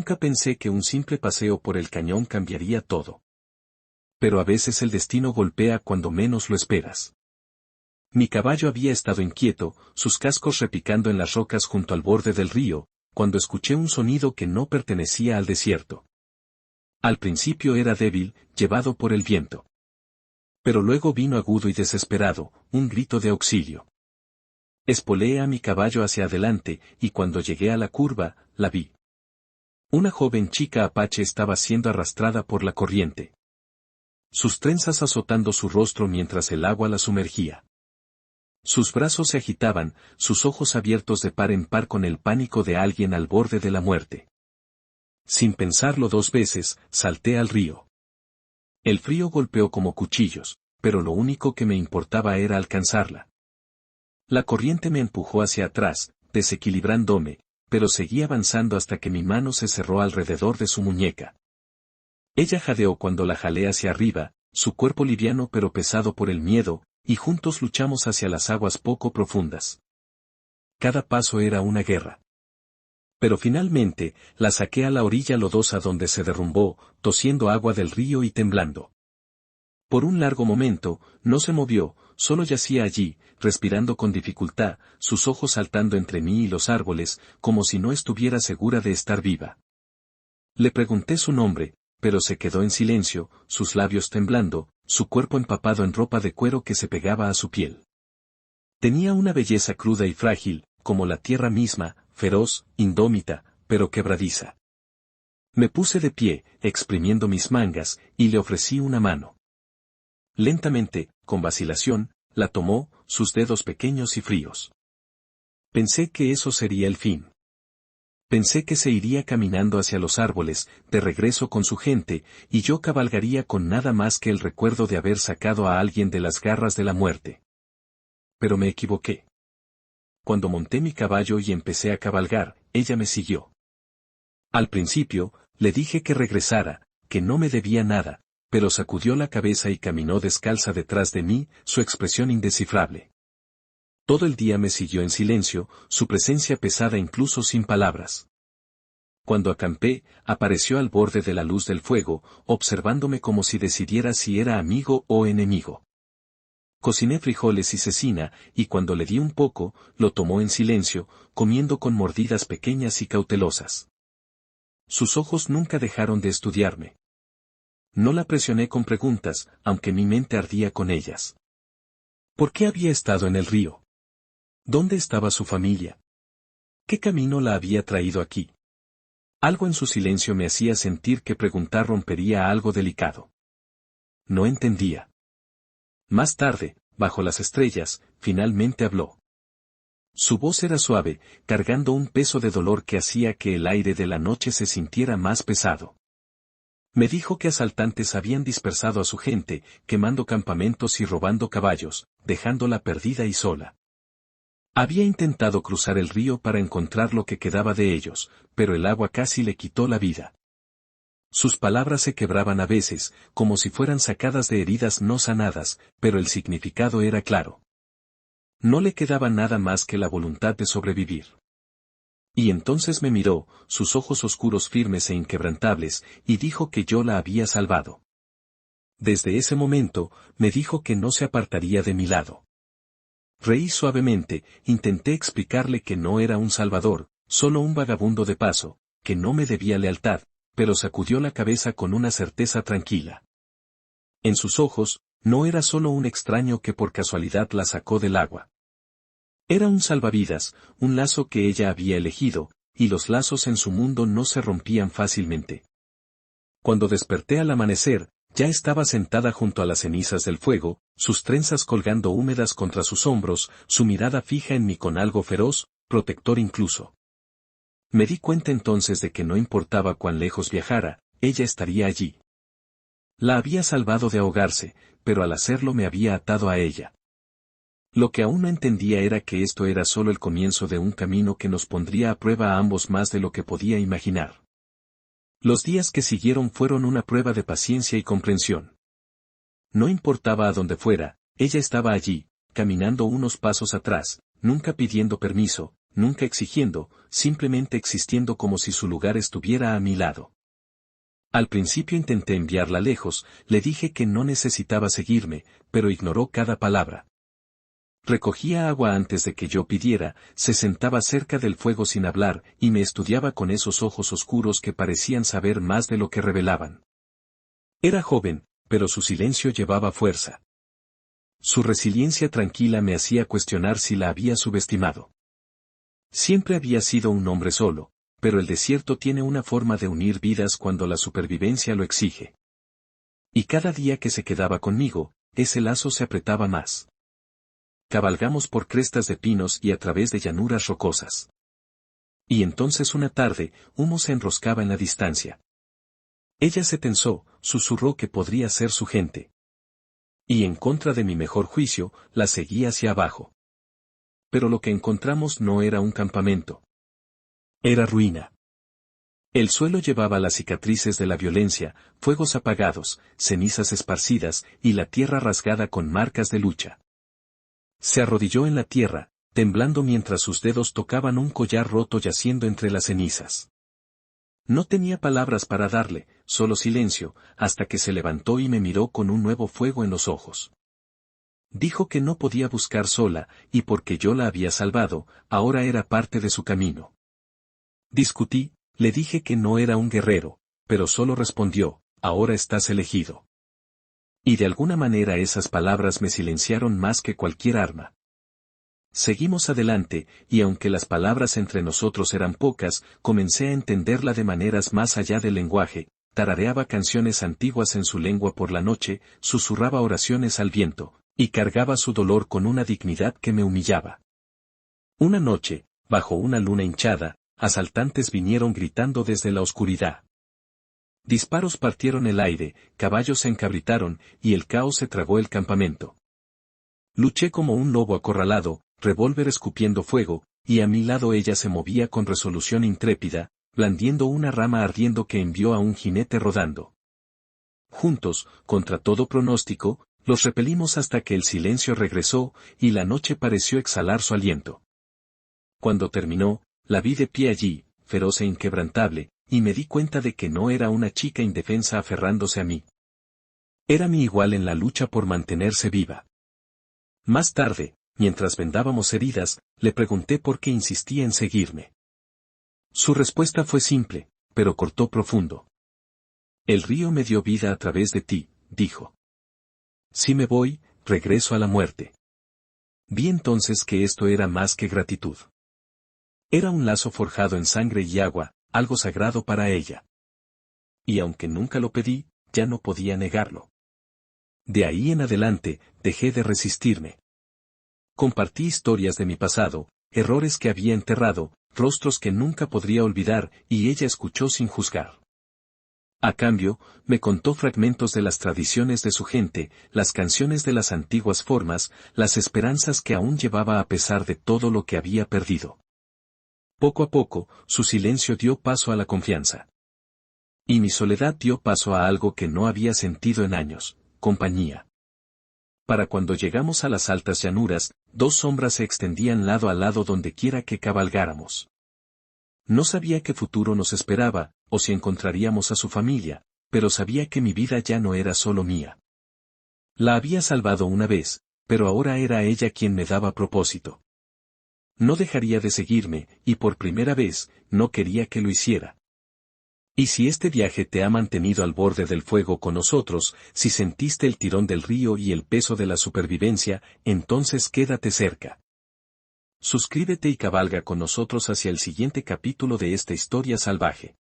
Nunca pensé que un simple paseo por el cañón cambiaría todo. Pero a veces el destino golpea cuando menos lo esperas. Mi caballo había estado inquieto, sus cascos repicando en las rocas junto al borde del río, cuando escuché un sonido que no pertenecía al desierto. Al principio era débil, llevado por el viento. Pero luego vino agudo y desesperado, un grito de auxilio. Espoleé a mi caballo hacia adelante, y cuando llegué a la curva, la vi. Una joven chica apache estaba siendo arrastrada por la corriente. Sus trenzas azotando su rostro mientras el agua la sumergía. Sus brazos se agitaban, sus ojos abiertos de par en par con el pánico de alguien al borde de la muerte. Sin pensarlo 2 veces, salté al río. El frío golpeó como cuchillos, pero lo único que me importaba era alcanzarla. La corriente me empujó hacia atrás, desequilibrándome, pero seguí avanzando hasta que mi mano se cerró alrededor de su muñeca. Ella jadeó cuando la jalé hacia arriba, su cuerpo liviano pero pesado por el miedo, y juntos luchamos hacia las aguas poco profundas. Cada paso era una guerra. Pero finalmente, la saqué a la orilla lodosa donde se derrumbó, tosiendo agua del río y temblando. Por un largo momento, no se movió, solo yacía allí, respirando con dificultad, sus ojos saltando entre mí y los árboles, como si no estuviera segura de estar viva. Le pregunté su nombre, pero se quedó en silencio, sus labios temblando, su cuerpo empapado en ropa de cuero que se pegaba a su piel. Tenía una belleza cruda y frágil, como la tierra misma, feroz, indómita, pero quebradiza. Me puse de pie, exprimiendo mis mangas, y le ofrecí una mano. Lentamente, con vacilación, la tomó, sus dedos pequeños y fríos. Pensé que eso sería el fin. Pensé que se iría caminando hacia los árboles, de regreso con su gente, y yo cabalgaría con nada más que el recuerdo de haber sacado a alguien de las garras de la muerte. Pero me equivoqué. Cuando monté mi caballo y empecé a cabalgar, ella me siguió. Al principio, le dije que regresara, que no me debía nada, pero sacudió la cabeza y caminó descalza detrás de mí, su expresión indescifrable. Todo el día me siguió en silencio, su presencia pesada incluso sin palabras. Cuando acampé, apareció al borde de la luz del fuego, observándome como si decidiera si era amigo o enemigo. Cociné frijoles y cecina, y cuando le di un poco, lo tomó en silencio, comiendo con mordidas pequeñas y cautelosas. Sus ojos nunca dejaron de estudiarme. No la presioné con preguntas, aunque mi mente ardía con ellas. ¿Por qué había estado en el río? ¿Dónde estaba su familia? ¿Qué camino la había traído aquí? Algo en su silencio me hacía sentir que preguntar rompería algo delicado. No entendía. Más tarde, bajo las estrellas, finalmente habló. Su voz era suave, cargando un peso de dolor que hacía que el aire de la noche se sintiera más pesado. Me dijo que asaltantes habían dispersado a su gente, quemando campamentos y robando caballos, dejándola perdida y sola. Había intentado cruzar el río para encontrar lo que quedaba de ellos, pero el agua casi le quitó la vida. Sus palabras se quebraban a veces, como si fueran sacadas de heridas no sanadas, pero el significado era claro. No le quedaba nada más que la voluntad de sobrevivir. Y entonces me miró, sus ojos oscuros firmes e inquebrantables, y dijo que yo la había salvado. Desde ese momento, me dijo que no se apartaría de mi lado. Reí suavemente, intenté explicarle que no era un salvador, solo un vagabundo de paso, que no me debía lealtad, pero sacudió la cabeza con una certeza tranquila. En sus ojos, no era solo un extraño que por casualidad la sacó del agua. Era un salvavidas, un lazo que ella había elegido, y los lazos en su mundo no se rompían fácilmente. Cuando desperté al amanecer, ya estaba sentada junto a las cenizas del fuego, sus trenzas colgando húmedas contra sus hombros, su mirada fija en mí con algo feroz, protector incluso. Me di cuenta entonces de que no importaba cuán lejos viajara, ella estaría allí. La había salvado de ahogarse, pero al hacerlo me había atado a ella. Lo que aún no entendía era que esto era solo el comienzo de un camino que nos pondría a prueba a ambos más de lo que podía imaginar. Los días que siguieron fueron una prueba de paciencia y comprensión. No importaba a dónde fuera, ella estaba allí, caminando unos pasos atrás, nunca pidiendo permiso, nunca exigiendo, simplemente existiendo como si su lugar estuviera a mi lado. Al principio intenté enviarla lejos, le dije que no necesitaba seguirme, pero ignoró cada palabra. Recogía agua antes de que yo pidiera, se sentaba cerca del fuego sin hablar, y me estudiaba con esos ojos oscuros que parecían saber más de lo que revelaban. Era joven, pero su silencio llevaba fuerza. Su resiliencia tranquila me hacía cuestionar si la había subestimado. Siempre había sido un hombre solo, pero el desierto tiene una forma de unir vidas cuando la supervivencia lo exige. Y cada día que se quedaba conmigo, ese lazo se apretaba más. Cabalgamos por crestas de pinos y a través de llanuras rocosas. Y entonces una tarde, humo se enroscaba en la distancia. Ella se tensó, susurró que podría ser su gente. Y en contra de mi mejor juicio, la seguí hacia abajo. Pero lo que encontramos no era un campamento. Era ruina. El suelo llevaba las cicatrices de la violencia, fuegos apagados, cenizas esparcidas, y la tierra rasgada con marcas de lucha. Se arrodilló en la tierra, temblando mientras sus dedos tocaban un collar roto yaciendo entre las cenizas. No tenía palabras para darle, solo silencio, hasta que se levantó y me miró con un nuevo fuego en los ojos. Dijo que no podía buscar sola, y porque yo la había salvado, ahora era parte de su camino. Discutí, le dije que no era un guerrero, pero solo respondió, ahora estás elegido. Y de alguna manera esas palabras me silenciaron más que cualquier arma. Seguimos adelante, y aunque las palabras entre nosotros eran pocas, comencé a entenderla de maneras más allá del lenguaje, tarareaba canciones antiguas en su lengua por la noche, susurraba oraciones al viento, y cargaba su dolor con una dignidad que me humillaba. Una noche, bajo una luna hinchada, asaltantes vinieron gritando desde la oscuridad. Disparos partieron el aire, caballos se encabritaron, y el caos se tragó el campamento. Luché como un lobo acorralado, revólver escupiendo fuego, y a mi lado ella se movía con resolución intrépida, blandiendo una rama ardiendo que envió a un jinete rodando. Juntos, contra todo pronóstico, los repelimos hasta que el silencio regresó, y la noche pareció exhalar su aliento. Cuando terminó, la vi de pie allí, feroz e inquebrantable, y me di cuenta de que no era una chica indefensa aferrándose a mí. Era mi igual en la lucha por mantenerse viva. Más tarde, mientras vendábamos heridas, le pregunté por qué insistía en seguirme. Su respuesta fue simple, pero cortó profundo. El río me dio vida a través de ti, dijo. Si me voy, regreso a la muerte. Vi entonces que esto era más que gratitud. Era un lazo forjado en sangre y agua, algo sagrado para ella. Y aunque nunca lo pedí, ya no podía negarlo. De ahí en adelante, dejé de resistirme. Compartí historias de mi pasado, errores que había enterrado, rostros que nunca podría olvidar, y ella escuchó sin juzgar. A cambio, me contó fragmentos de las tradiciones de su gente, las canciones de las antiguas formas, las esperanzas que aún llevaba a pesar de todo lo que había perdido. Poco a poco, su silencio dio paso a la confianza. Y mi soledad dio paso a algo que no había sentido en años, compañía. Para cuando llegamos a las altas llanuras, dos sombras se extendían lado a lado donde quiera que cabalgáramos. No sabía qué futuro nos esperaba, o si encontraríamos a su familia, pero sabía que mi vida ya no era solo mía. La había salvado una vez, pero ahora era ella quien me daba propósito. No dejaría de seguirme, y por primera vez, no quería que lo hiciera. Y si este viaje te ha mantenido al borde del fuego con nosotros, si sentiste el tirón del río y el peso de la supervivencia, entonces quédate cerca. Suscríbete y cabalga con nosotros hacia el siguiente capítulo de esta historia salvaje.